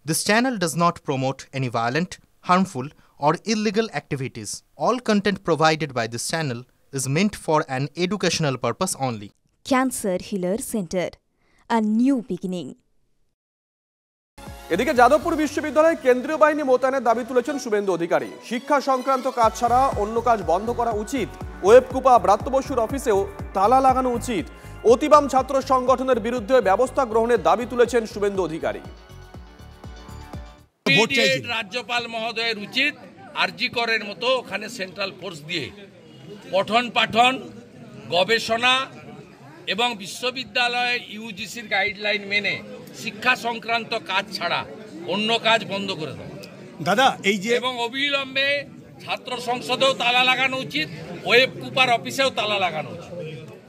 This channel does not promote any violent, harmful, or illegal activities. All content provided by this channel is meant for an educational purpose only. Cancer Healer Center, a new beginning. এদিকে যাদবপুর বিশ্ববিদ্যালয়ে কেন্দ্রীয় বাহিনী মোতায়েনের দাবি তুলেছেন শুভেন্দু অধিকারী। শিক্ষা সংক্রান্ত কাজ ছাড়া অন্য কাজ বন্ধ করা উচিত। ওয়েবকুপা ব্রাত্য বসুর অফিসেও তালা লাগানো উচিত। অতিবাম ছাত্র সংগঠনের বিরুদ্ধে ব্যবস্থা গ্রহণের দাবি তুলেছেন শুভেন্দু অধিকারী। রাজ্যপাল মহোদয়ের উচিত আরজি করের মতো ওখানে সেন্ট্রাল ফোর্স দিয়ে পঠন পাঠন, গবেষণা এবং বিশ্ববিদ্যালয়ের ইউজিসির গাইডলাইন মেনে শিক্ষা সংক্রান্ত কাজ ছাড়া অন্য কাজ বন্ধ করে দেওয়া দাদা এই যে এবং অবিলম্বে ছাত্র সংসদেও তালা লাগানো উচিত, ওয়েবকুপার অফিসেও তালা লাগানো উচিত,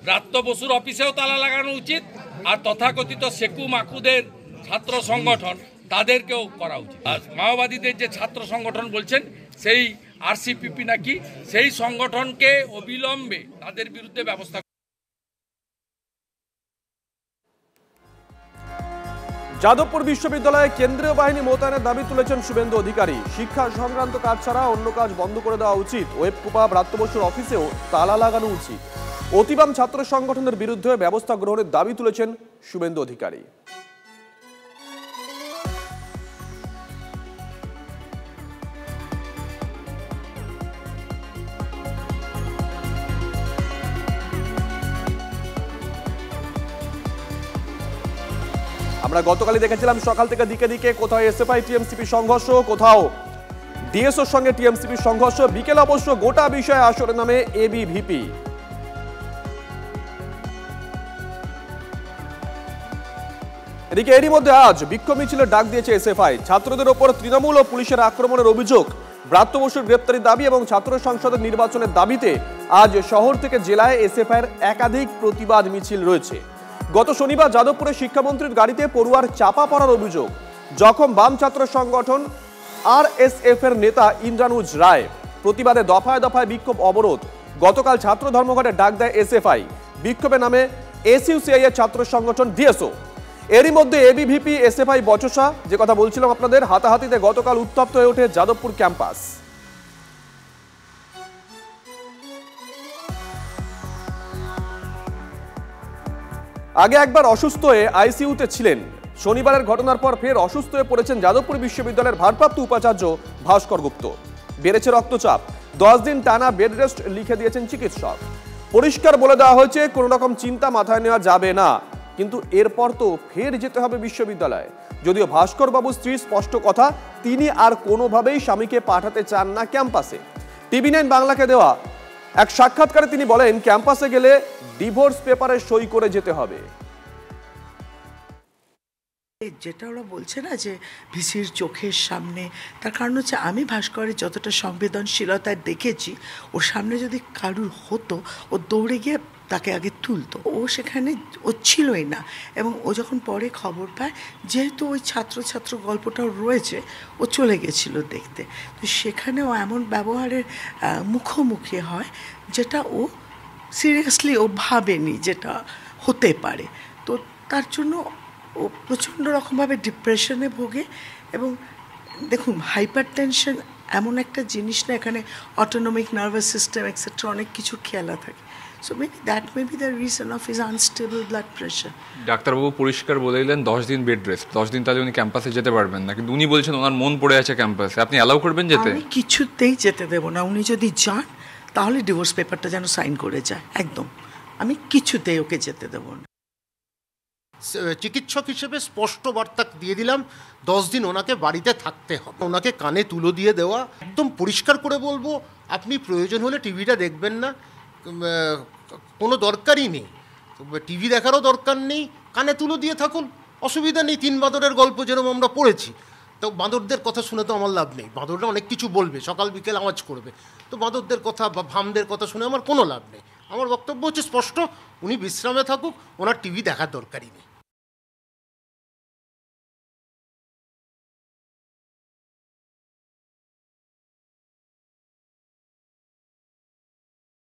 ব্রাত্য বসুর অফিসেও তালা লাগানো উচিত, আর তথাকথিত সেকু মাকুদের ছাত্র সংগঠন তাদেরকেও করা উচিত। আর মাওবাদীদের যে ছাত্র সংগঠন বলছেন সেই আরসিপিপি নাকি, সেই সংগঠনকে অবিলম্বে তাদের বিরুদ্ধে ব্যবস্থা। যাদবপুর বিশ্ববিদ্যালয়ে কেন্দ্রীয় বাহিনী মোতায়েনের দাবি তুলেছেন শুভেন্দু অধিকারী। শিক্ষা সংক্রান্ত কাজ ছাড়া অন্য কাজ বন্ধ করে দেওয়া উচিত। ওয়েবকুপা ব্রাত্য বসুর অফিসেও তালা লাগানো উচিত। অতিবাম ছাত্র সংগঠনের বিরুদ্ধে ব্যবস্থা গ্রহণের দাবি তুলেছেন শুভেন্দু অধিকারী। আমরা গতকালই দেখেছিলাম সকাল থেকে দিকে দিকে কোথাও এসএফআই টিএমসিপি সংঘর্ষ, কোথাও ডিএসওর সঙ্গে টিএমসিপি সংঘর্ষ। বিকেল অবশ্য গোটা বিষয়ে আসরে নামে এবিভিপি। এদিকে এরই মধ্যে আজ বিক্ষোভ মিছিলের ডাক দিয়েছে এসএফআই। ছাত্রদের ওপর তৃণমূল ও পুলিশের আক্রমণের অভিযোগ, ব্রাত্য বসুর গ্রেপ্তারির দাবি এবং ছাত্র সংসদের নির্বাচনের দাবিতে আজ শহর থেকে জেলায় এসএফআইয়ের একাধিক প্রতিবাদ মিছিল রয়েছে। গত শনিবার যাদবপুরে শিক্ষামন্ত্রীর গাড়িতে পড়ুয়ার চাপা পড়ার অভিযোগ, জখম বাম ছাত্র সংগঠন আরএসএফ এর নেতা ইন্দ্রানুজ রায়। প্রতিবাদে দফায় দফায় বিক্ষোভ অবরোধ। গতকাল ছাত্র ধর্মঘটের ডাক দেয় এসএফআই। বিক্ষোভে নামে এসইউসিআই এর ছাত্র সংগঠন ডিএসও। এরই মধ্যে এবিভিপি এসএফআই বচসা, যে কথা বলছিলাম আপনাদের, হাতাহাতিতে গতকাল উত্তপ্ত হয়ে ওঠে যাদবপুর ক্যাম্পাস। আগে একবার অসুস্থ হয়ে আইসিইউতে ছিলেন। শনিবারের ঘটনার পর ফের অসুস্থ হয়ে পড়েছেন যাদবপুর বিশ্ববিদ্যালয়ের ভারপ্রাপ্ত উপাচার্য ভাস্কর গুপ্ত। বেড়েছে রক্তচাপ, 10 দিন টানা বেড রেস্ট লিখে দিয়েছেন চিকিৎসক। পরিষ্কার বলে দেওয়া হয়েছে কোনো রকম চিন্তা মাথায় নেওয়া যাবে না, কিন্তু এরপর তো ফের যেতে হবে বিশ্ববিদ্যালয়ে। যদিও ভাস্কর বাবুর স্ত্রীর স্পষ্ট কথা, তিনি আর কোনোভাবেই স্বামীকে পাঠাতে চান না ক্যাম্পাসে। TV9 বাংলাকে দেওয়া এক সাক্ষাৎকারে তিনি বলেন, ক্যাম্পাসে গেলে ডিভোর্স পেপারে সই করে যেতে হবে। যেটা ওরা বলছে না যে ভিসির চোখের সামনে, তার কারণ হচ্ছে আমি ভাস্করের যতটা সংবেদনশীলতায় দেখেছি, ওর সামনে যদি কারুর হতো ও দৌড়ে গিয়ে তাকে আগে তুলতো। ও সেখানে ও ছিলই না, এবং ও যখন পরে খবর পায়, যেহেতু ওই ছাত্র গল্পটাও রয়েছে, ও চলে গেছিল দেখতে। তো সেখানেও এমন ব্যবহারের মুখোমুখি হয় যেটা ও সিরিয়াসলি ও ভাবেনি যেটা হতে পারে। তো তার জন্য ও প্রচণ্ড রকমভাবে ডিপ্রেশনে ভোগে। এবং দেখুন, হাইপার টেনশন এমন একটা জিনিস না, এখানে অটোনমিক নার্ভাস সিস্টেম এক্সেট্রা অনেক কিছু খেলা থাকে। So maybe that may be the reason of his unstable blood pressure. ডাক্তারবাবু পরিষ্কার বলে দিলেন 10 দিন বেড রেস্ট, 10 দিন তাহলে উনি ক্যাম্পাসে যেতে পারবেন না, কিন্তু উনি বলছেন ওনার মন পড়ে আছে ক্যাম্পাসে। আপনি অ্যালাউ করবেন যেতে? আমি কিছুতেই যেতে দেবো না। উনি যদি যান তাহলে ডিভোর্স পেপারটা যেন সাইন করে যায়, একদম। আমি কিছুতেই ওকে যেতে দেবো না। চিকিৎসক হিসেবে স্পষ্ট বার্তা দিয়ে দিলাম, 10 দিন ওনাকে বাড়িতে থাকতে হবে। ওনাকে কানে তুলো দিয়ে দেওয়া, একদম পরিষ্কার করে বলবো, আপনি প্রয়োজন হলে টিভিটা দেখবেন না, কোনো দরকারই নেই। টিভি দেখারও দরকার নেই, কানে তুলো দিয়ে থাকুন, অসুবিধা নেই। 3 বাঁদরের গল্প যেরকম আমরা পড়েছি, তো বাঁদরদের কথা শুনে তো আমার লাভ নেই। বাঁদররা অনেক কিছু বলবে, সকাল বিকেল আওয়াজ করবে, তো বাঁদরদের কথা বা ভামদের কথা শুনে আমার কোনো লাভ নেই। আমার বক্তব্য হচ্ছে স্পষ্ট, উনি বিশ্রামে থাকুক, ওনার টিভি দেখার দরকারই নেই।